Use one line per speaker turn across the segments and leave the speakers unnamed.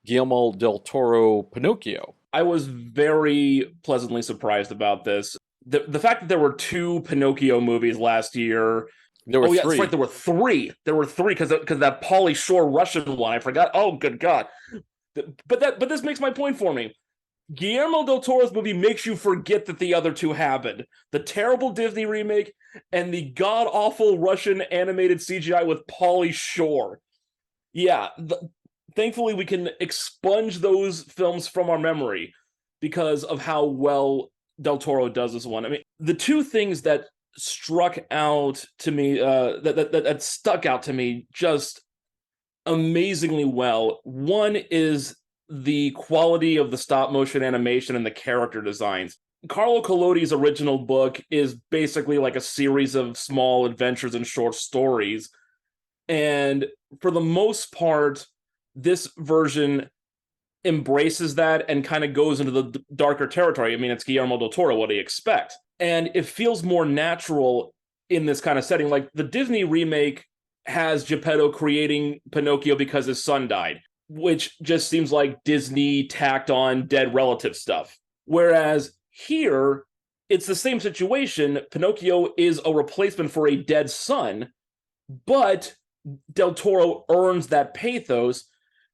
Guillermo Del Toro Pinocchio.
I was very pleasantly surprised about this. The fact that there were two Pinocchio movies last year.
There were
Oh yeah, that's right.
three.
There were three. There were three because that Pauly Shore Russian one. I forgot. Oh, good God. But this makes my point for me. Guillermo del Toro's movie makes you forget that the other two happened. The terrible Disney remake and the god awful Russian animated CGI with Pauly Shore. Yeah, thankfully we can expunge those films from our memory because of how well Del Toro does this one. I mean, the two things that struck out to me, that stuck out to me just amazingly well. One is the quality of the stop motion animation and the character designs. Carlo Collodi's original book is basically like a series of small adventures and short stories. And for the most part, this version embraces that and kind of goes into the darker territory. I mean, it's Guillermo del Toro. What do you expect? And it feels more natural in this kind of setting. Like the Disney remake has Geppetto creating Pinocchio because his son died, which just seems like Disney tacked on dead relative stuff. Whereas here, it's the same situation. Pinocchio is a replacement for a dead son, but Del Toro earns that pathos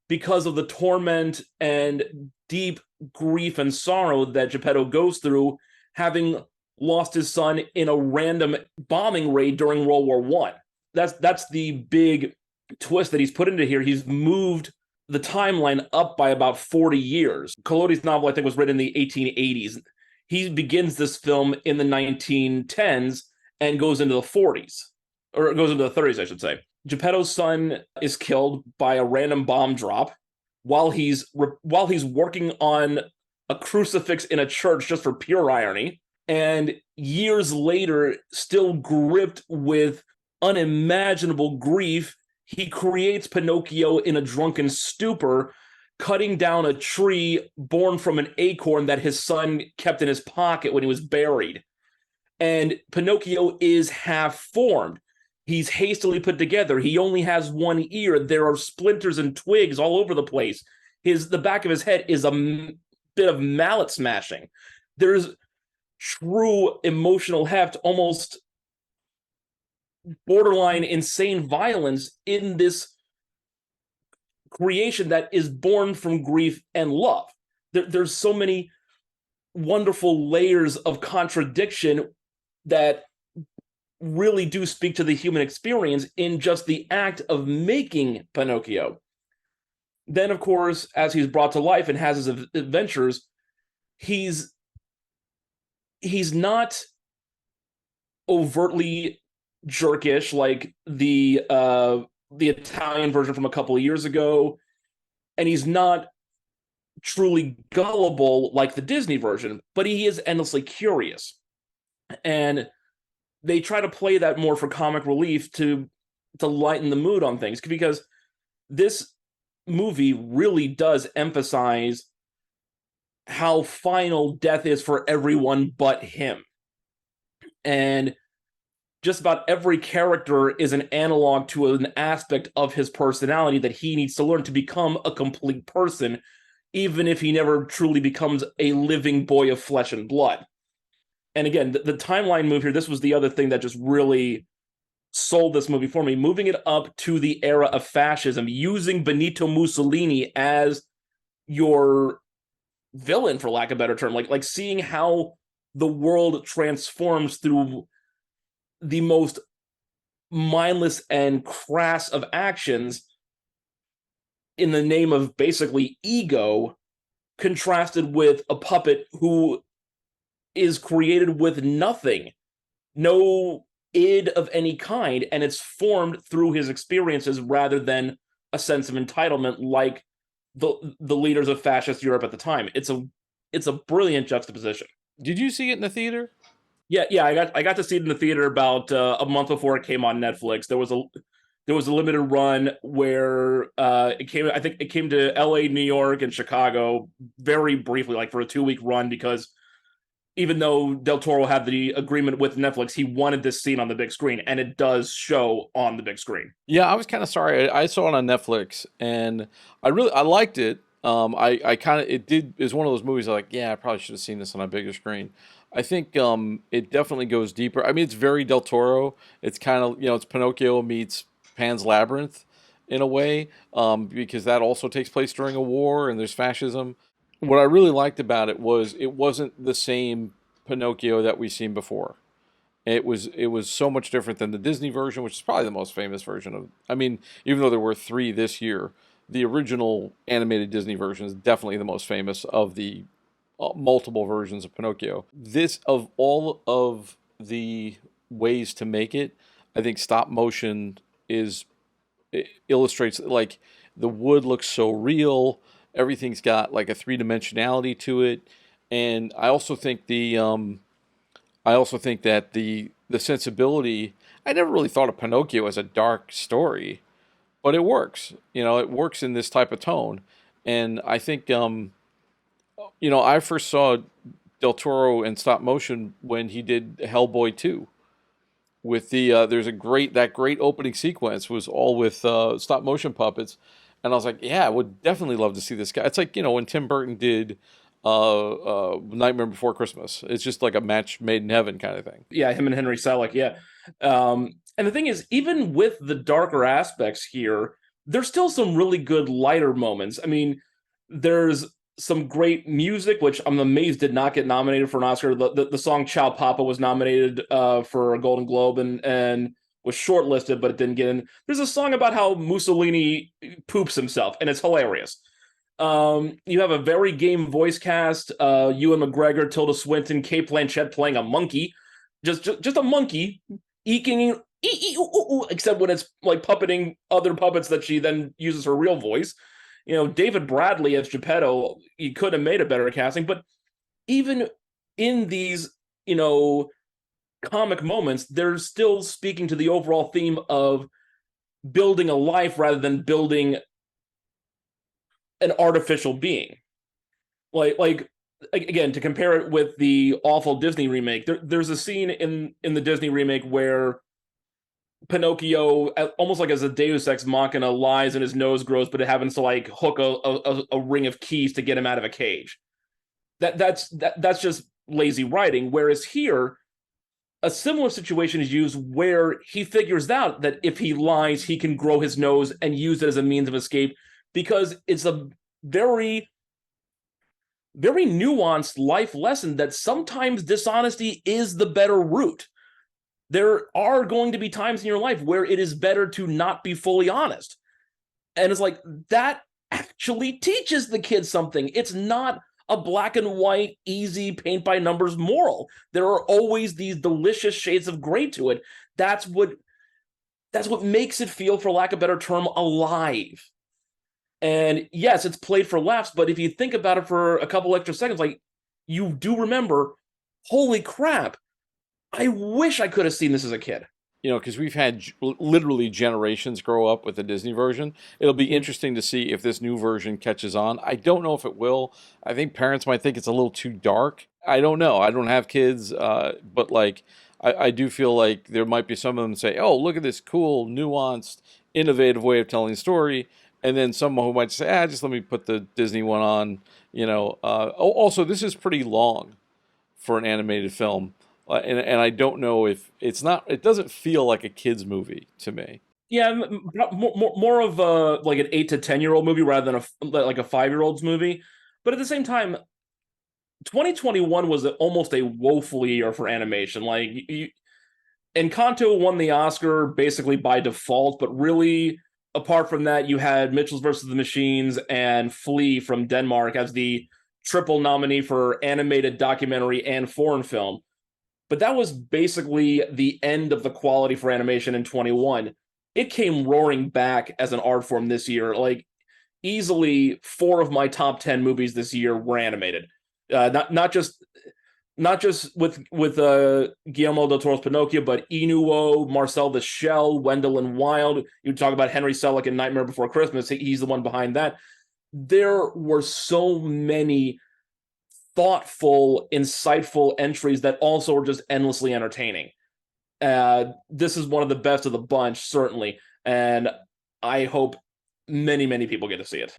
because of the torment and deep grief and sorrow that Geppetto goes through, having lost his son in a random bombing raid during World War One. That's the big twist that he's put into here. He's moved the timeline up by about 40 years. Collodi's novel, I think, was written in the 1880s. He begins this film in the 1910s and goes into the 40s, or goes into the 30s, I should say. Geppetto's son is killed by a random bomb drop while he's working on a crucifix in a church, just for pure irony. And years later, still gripped with unimaginable grief, he creates Pinocchio in a drunken stupor, cutting down a tree born from an acorn that his son kept in his pocket when he was buried. And Pinocchio is half formed. He's hastily put together. He only has one ear. There are splinters and twigs all over the place. The back of his head is a bit of mallet smashing. There's true emotional heft, almost borderline insane violence in this creation that is born from grief and love. There's so many wonderful layers of contradiction that really do speak to the human experience in just the act of making Pinocchio. Then, of course, as he's brought to life and has his adventures, he's not overtly jerkish like the Italian version from a couple of years ago, and he's not truly gullible like the Disney version, but he is endlessly curious. And they try to play that more for comic relief to lighten the mood on things, because this movie really does emphasize how final death is for everyone but him. And just about every character is an analog to an aspect of his personality that he needs to learn to become a complete person, even if he never truly becomes a living boy of flesh and blood. And again, the timeline move here, this was the other thing that just really sold this movie for me, moving it up to the era of fascism, using Benito Mussolini as your villain, for lack of a better term, like seeing how the world transforms through the most mindless and crass of actions in the name of basically ego, contrasted with a puppet who is created with nothing, no id of any kind, and it's formed through his experiences rather than a sense of entitlement like the leaders of fascist Europe at the time. It's a brilliant juxtaposition.
Did you see it in the theater?
Yeah, I got to see it in the theater about a month before it came on Netflix. There was a limited run where it came. I think it came to L.A., New York, and Chicago very briefly, like for a 2-week run, because even though Del Toro had the agreement with Netflix, he wanted this scene on the big screen, and it does show on the big screen.
Yeah, I was kind of sorry. I saw it on Netflix, and I liked it. I kind of it did is one of those movies I like. Yeah, I probably should have seen this on a bigger screen. I think it definitely goes deeper. I mean, it's very Del Toro. It's kind of it's Pinocchio meets Pan's Labyrinth in a way, because that also takes place during a war and there's fascism. What I really liked about it was it wasn't the same Pinocchio that we've seen before. It was so much different than the Disney version, which is probably the most famous version of. I mean, even though there were three this year, the original animated Disney version is definitely the most famous of the multiple versions of Pinocchio. This of all of the ways to make it, I think stop motion is it illustrates like the wood looks so real. Everything's got like a three dimensionality to it, and I also think that the sensibility. I never really thought of Pinocchio as a dark story, but it works. It works in this type of tone, and I think I first saw Del Toro in stop motion when he did Hellboy 2. With there's that great opening sequence was all with stop motion puppets, and I was like, yeah, I would definitely love to see this guy. It's like when Tim Burton did Nightmare Before Christmas. It's just like a match made in heaven kind of thing.
Yeah, him and Henry Selick, yeah. And the thing is, even with the darker aspects here, there's still some really good lighter moments. I mean, there's some great music, which I'm amazed did not get nominated for an Oscar. The song Ciao Papa was nominated for a Golden Globe and was shortlisted, but it didn't get in. There's a song about how Mussolini poops himself, and it's hilarious. You have a very game voice cast. Ewan McGregor, Tilda Swinton, Kate Blanchett playing a monkey, just a monkey, eking, except when it's like puppeting other puppets that she then uses her real voice. David Bradley as Geppetto, he could have made a better casting, but even in these, comic moments, they're still speaking to the overall theme of building a life rather than building an artificial being. Like again, to compare it with the awful Disney remake, there's a scene in the Disney remake where Pinocchio, almost like as a Deus Ex Machina, lies and his nose grows, but it happens to like hook a ring of keys to get him out of a cage. That's just lazy writing. Whereas here, a similar situation is used where he figures out that if he lies, he can grow his nose and use it as a means of escape, because it's a very, very nuanced life lesson that sometimes dishonesty is the better route. There are going to be times in your life where it is better to not be fully honest. And it's like, that actually teaches the kids something. It's not a black and white, easy, paint by numbers moral. There are always these delicious shades of gray to it. That's what makes it feel, for lack of a better term, alive. And yes, it's played for laughs, but if you think about it for a couple extra seconds, like, you do remember, holy crap, I wish I could have seen this as a kid.
Because we've had literally generations grow up with the Disney version. It'll be interesting to see if this new version catches on. I don't know if it will. I think parents might think it's a little too dark. I don't know. I don't have kids, but like, I do feel like there might be some of them say, "Oh, look at this cool, nuanced, innovative way of telling a story," and then someone who might say, just let me put the Disney one on." Also, this is pretty long for an animated film. And I don't know if it doesn't feel like a kid's movie to me.
Yeah, more of like an 8 to 10-year-old movie rather than like a 5-year-old's movie. But at the same time, 2021 was almost a woeful year for animation. Like, Encanto won the Oscar basically by default, but really, apart from that, you had Mitchell's versus the Machines and Flea from Denmark as the triple nominee for animated, documentary, and foreign film. But that was basically the end of the quality for animation in 21. It came roaring back as an art form this year. Like, easily 4 of my top 10 movies this year were animated. Not just with Guillermo Del Toro's Pinocchio, but Inuo, Marcel the Shell, Wendell and Wild. You talk about Henry Selick in Nightmare Before Christmas. He's the one behind that. There were so many thoughtful, insightful entries that also are just endlessly entertaining. This is one of the best of the bunch, certainly, and I hope many, many people get to see it.